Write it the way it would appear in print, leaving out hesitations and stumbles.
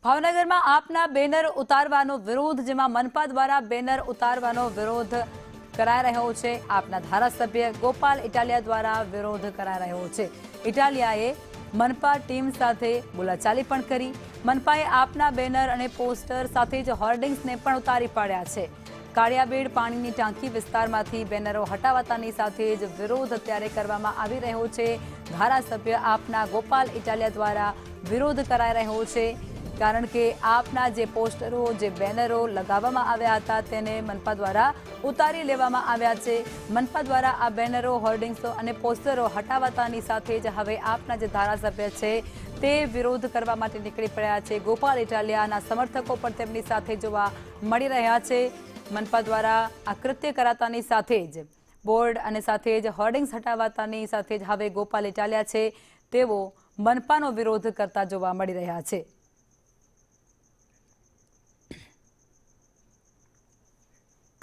ભાવનગરમાં આપના બેનર ઉતારવાનો વિરોધ, જેમાં મનપા દ્વારા બેનર ઉતારવાનો વિરોધ કરાઈ રહ્યો છે। આપના ધારાસભ્ય ગોપાલ ઇટાલિયા દ્વારા વિરોધ કરાઈ રહ્યો છે। ઇટાલિયાએ મનપા ટીમ સાથે બોલાચાલી પણ કરી। મનપાએ આપના બેનર અને પોસ્ટર સાથે જ હોર્ડિંગ્સને પણ ઉતારી પાડ્યા છે। કાળિયાબેડ પાણીની ટાંકી વિસ્તારમાંથી બેનરો હટાવતાની સાથે જ વિરોધ અત્યારે કરવામાં આવી રહ્યો છે। ધારાસભ્ય આપના ગોપાલ ઇટાલિયા દ્વારા વિરોધ કરાઈ રહ્યો છે, કારણ કે આપના જે પોસ્ટરો, જે બેનરો લગાવવામાં આવ્યા હતા તેને મનપા દ્વારા ઉતારી લેવામાં આવ્યા છે। મનપા દ્વારા આ બેનરો, હોર્ડિંગ્સો અને પોસ્ટરો હટાવતાની સાથે જ હવે આપના જે ધારાસભ્ય છે તે વિરોધ કરવા માટે નીકળી પડ્યા છે। ગોપાલ ઇટાલિયાના સમર્થકો પણ તેમની સાથે જોવા મળી રહ્યા છે। મનપા દ્વારા આ કૃત્ય કરાતાની સાથે જ બોર્ડ અને સાથે જ હોર્ડિંગ્સ હટાવતાની સાથે જ હવે ગોપાલ ઇટાલિયા છે તેઓ મનપાનો વિરોધ કરતા જોવા મળી રહ્યા છે।